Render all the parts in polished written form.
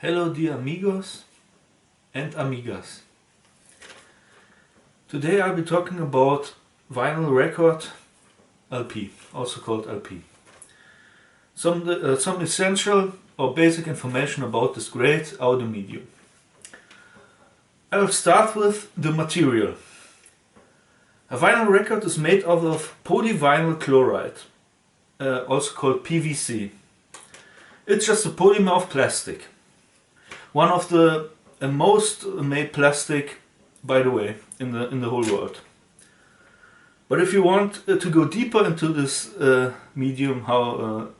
Hello dear amigos and amigas. Today I'll be talking about vinyl record LP, also called LP. Some essential or basic information about this great audio medium. I'll start with the material. A vinyl record is made out of polyvinyl chloride, also called PVC. It's just a polymer of plastic. One of the most made plastic, by the way, in the whole world. But if you want to go deeper into this medium, how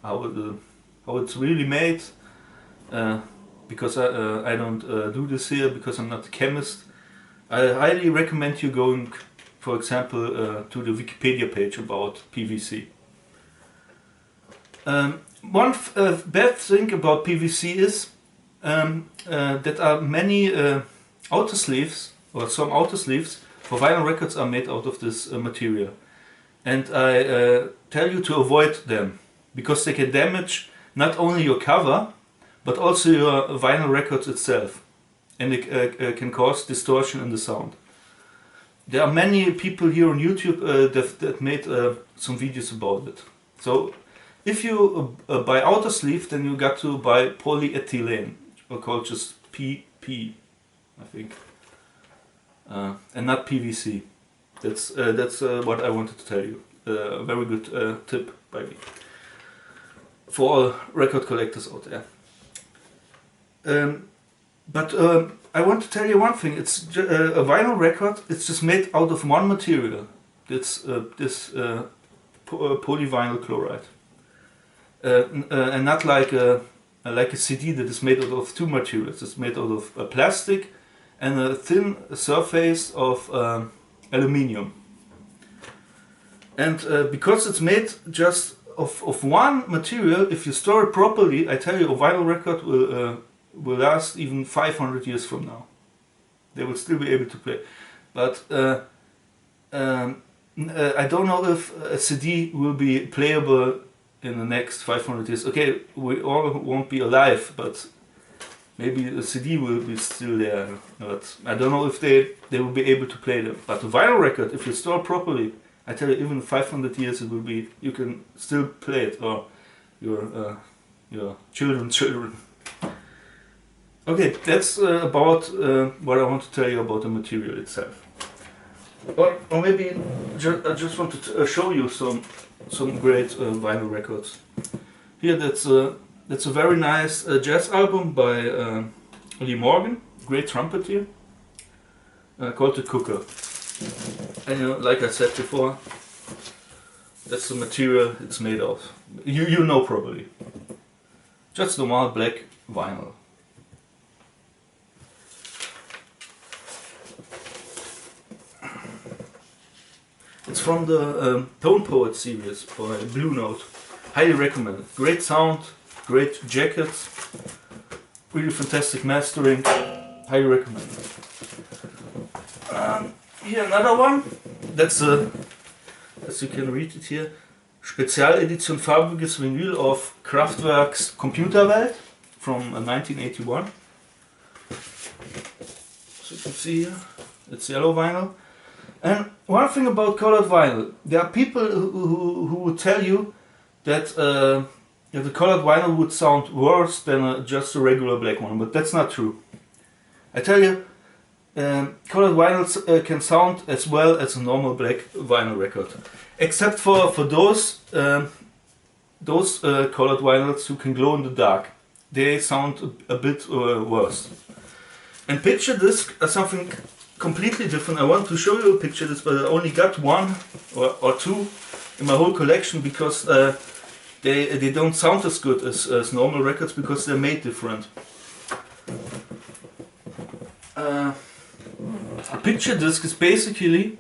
it's really made, because I don't do this here because I'm not a chemist, I highly recommend you going, for example, to the Wikipedia page about PVC. One bad thing about PVC is that are many outer sleeves, or some outer sleeves for vinyl records are made out of this material. And I tell you to avoid them, because they can damage not only your cover, but also your vinyl records itself. And it can cause distortion in the sound. There are many people here on YouTube that made some videos about it. So if you buy outer sleeve, then you got to buy polyethylene, or called just PP, I think, and not PVC. That's what I wanted to tell you. A very good tip by me for all record collectors out there. But I want to tell you one thing. It's a vinyl record. It's just made out of one material. It's this polyvinyl chloride, and not like a CD that is made out of two materials. It's made out of plastic and a thin surface of aluminium. And because it's made just of one material, if you store it properly, I tell you, a vinyl record will last even 500 years from now. They will still be able to play. But I don't know if a CD will be playable in the next 500 years. Okay, we all won't be alive, but maybe the CD will be still there. But I don't know if they will be able to play them. But the vinyl record, if you store properly, I tell you, even 500 years it will be. You can still play it, or your children's children. Okay, that's about what I want to tell you about the material itself. Or maybe I just want to show you some great vinyl records. Here, that's a very nice jazz album by Lee Morgan, great trumpeter, called The Cooker. And like I said before, that's the material it's made of. You know probably. Just normal black vinyl. It's from the Tone Poet series by Blue Note. Highly recommended. Great sound, great jackets, really fantastic mastering. Highly recommended. Here another one. That's as you can read it here, Spezialedition farbiges Vinyl of Kraftwerk's Computerwelt from 1981. So you can see here, it's yellow vinyl. And one thing about colored vinyl, there are people who would tell you that the colored vinyl would sound worse than just a regular black one, but that's not true. I tell you, colored vinyls can sound as well as a normal black vinyl record, except for those colored vinyls who can glow in the dark. They sound a bit worse. And picture this as something completely different. I want to show you a picture of this, but I only got one or two in my whole collection because they don't sound as good as normal records because they're made different. A picture disc is basically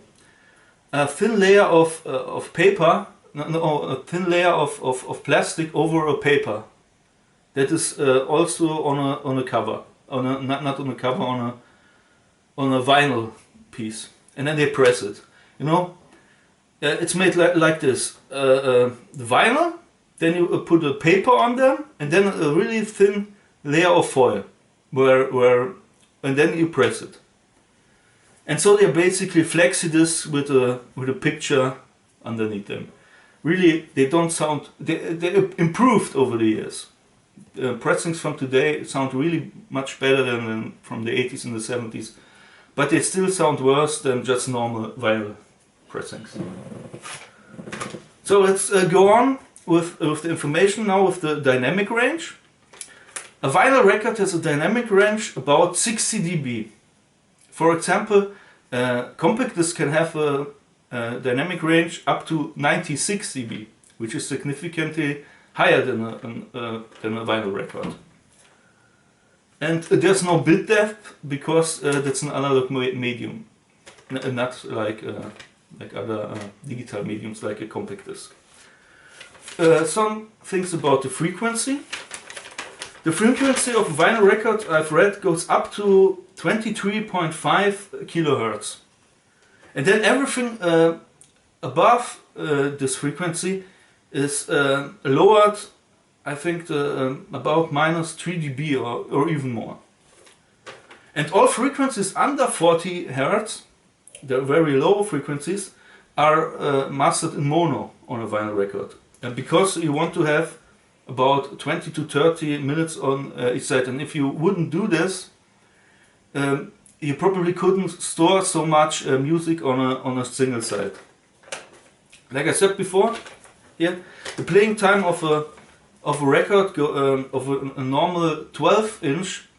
a thin layer of paper, a thin layer of plastic over a paper that is also on a cover, not on a cover, on a vinyl piece, and then they press it. You know, it's made like this. The vinyl, then you put a paper on them, and then a really thin layer of foil. and then you press it. And so they're basically flexi discs with a picture underneath them. Really, they don't sound. They improved over the years. Pressings from today sound really much better than from the 80s and the 70s, but they still sound worse than just normal vinyl pressings. So let's go on with the information now with the dynamic range. A vinyl record has a dynamic range about 60 dB. For example, compact disc can have a dynamic range up to 96 dB, which is significantly higher than a vinyl record. And there's no bit depth because that's an analog medium, not like other digital mediums like a compact disc. Some things about the frequency. The frequency of a vinyl record, I've read, goes up to 23.5 kilohertz. And then everything above this frequency is lowered, I think, about minus 3 dB or even more. And all frequencies under 40 Hz, the very low frequencies, are mastered in mono on a vinyl record. And because you want to have about 20 to 30 minutes on each side, and if you wouldn't do this, you probably couldn't store so much music on a single side. Like I said before, here the playing time of a record of a normal 12-inch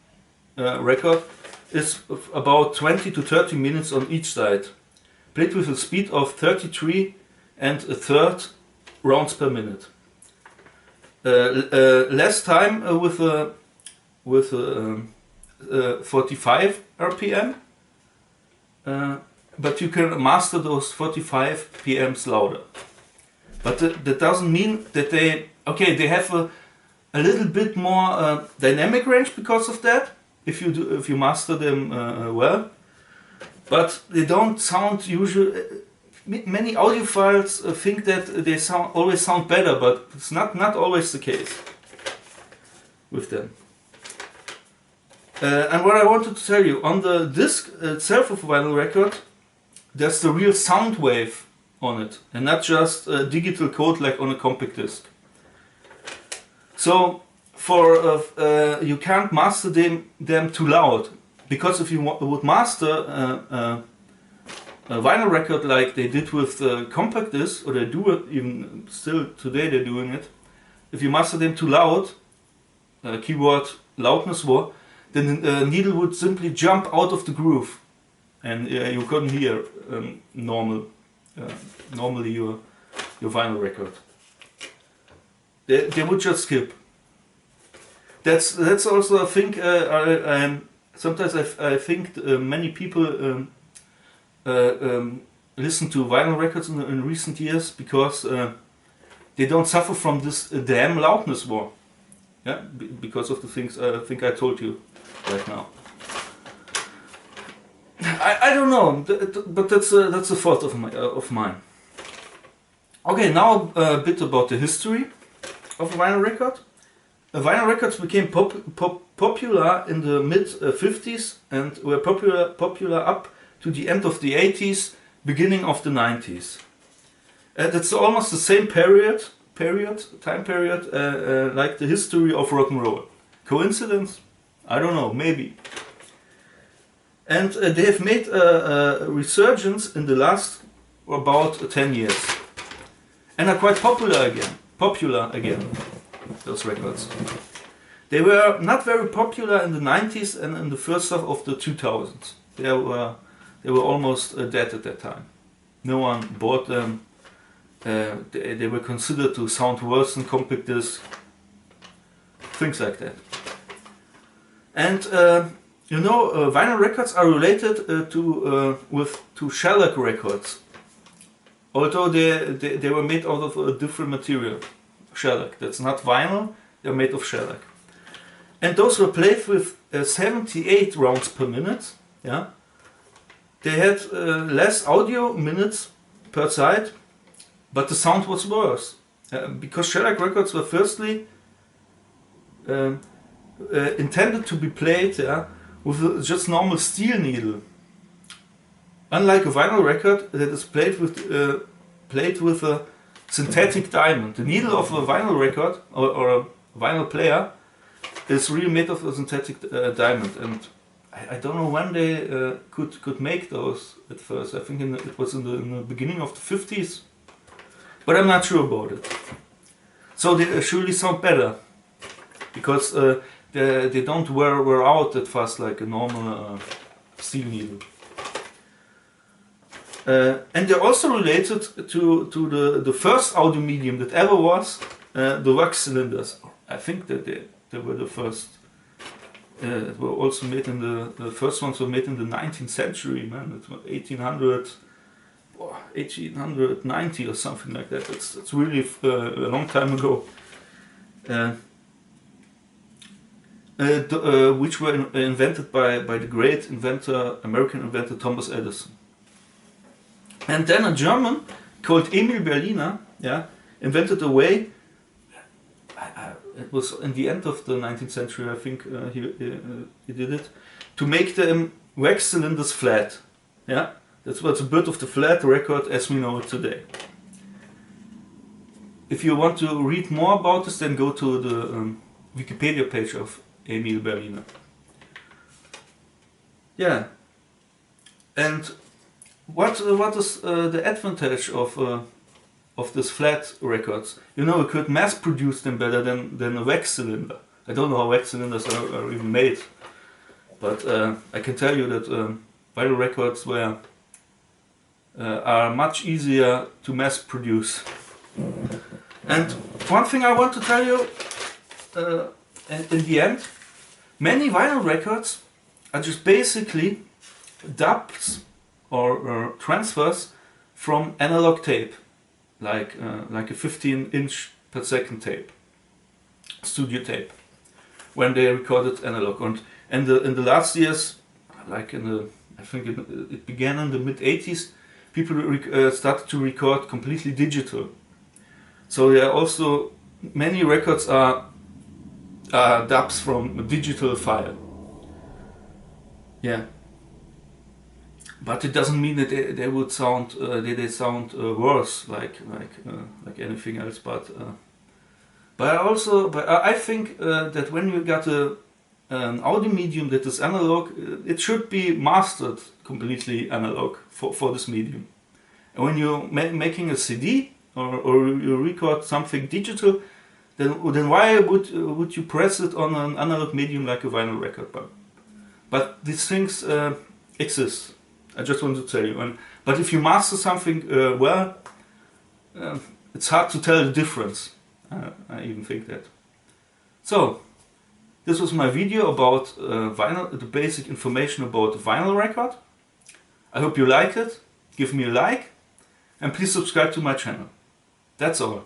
record is about 20 to 30 minutes on each side, played with a speed of 33 1/3 rounds per minute. Less time with 45 RPM, but you can master those 45 PMs louder. But that doesn't mean that they have a little bit more dynamic range because of that, if you master them well. But they don't sound usually. Many audiophiles think that they always sound better, but it's not always the case with them. And what I wanted to tell you, on the disc itself of a vinyl record, there's the real sound wave on it, and not just a digital code like on a compact disc. So you can't master them too loud, because if you would master a vinyl record like they did with the compact disc, or they do it even still today, they're doing it. If you master them too loud, keyword loudness war, then the needle would simply jump out of the groove, and you couldn't hear normally your vinyl record. They would just skip. That's also, I think, sometimes I think many people listen to vinyl records in recent years because they don't suffer from this damn loudness war. Yeah, because of the things I think I told you right now. I don't know, but that's a fault of mine. Okay, now a bit about the history of a vinyl record. Vinyl records became popular in the mid 50s and were popular up to the end of the 80s, beginning of the 90s. That's almost the same time period like the history of rock and roll. Coincidence? I don't know, maybe. And they have made a resurgence in the last about 10 years, and are quite popular again. Those records. They were not very popular in the 90s and in the first half of the 2000s. They were almost dead at that time. No one bought them. They were considered to sound worse than compact disc. Things like that. And vinyl records are related to shellac records, although they were made out of a different material. Shellac. That's not vinyl. They're made of shellac. And those were played with 78 rounds per minute. Yeah. They had less audio minutes per side, but the sound was worse because shellac records were firstly intended to be played with just normal steel needle. Unlike a vinyl record that is played with a synthetic diamond. The needle of a vinyl record or a vinyl player is really made of a synthetic diamond, and I don't know when they could make those at first. I think it was in the beginning of the 50s, but I'm not sure about it. So they surely sound better because they don't wear out that fast like a normal steel needle. And they're also related to the first audio medium that ever was the wax cylinders. I think that they were the first. Were also made in the first ones were made in the 19th century, man. It was 1890 or something like that. It's really a long time ago. Which were invented by the great American inventor Thomas Edison. And then a German called Emil Berliner, invented a way. It was in the end of the 19th century, I think he did it, to make the wax cylinders flat. Yeah, that's what's a bit of the flat record as we know it today. If you want to read more about this, then go to the Wikipedia page of Emil Berliner. Yeah, and what is the advantage of this flat records? You know, you could mass produce them better than a wax cylinder. I don't know how wax cylinders are even made, but I can tell you that vinyl records are much easier to mass produce. And one thing I want to tell you, in the end, many vinyl records are just basically dubs or transfers from analog tape, like a 15-inch per second tape, studio tape, when they recorded analog. And in the last years, I think it began in the mid-80s, people started to record completely digital. So there are also many records are dubs from a digital file. Yeah. But it doesn't mean that they would sound worse like anything else. But I think that when you got an audio medium that is analog, it should be mastered completely analog for this medium. And when you're making a CD or you record something digital, then why would you press it on an analog medium like a vinyl record? But these things exist. I just want to tell you. But if you master something well, it's hard to tell the difference. I even think that. So, this was my video about vinyl, the basic information about the vinyl record. I hope you like it. Give me a like, and please subscribe to my channel. That's all.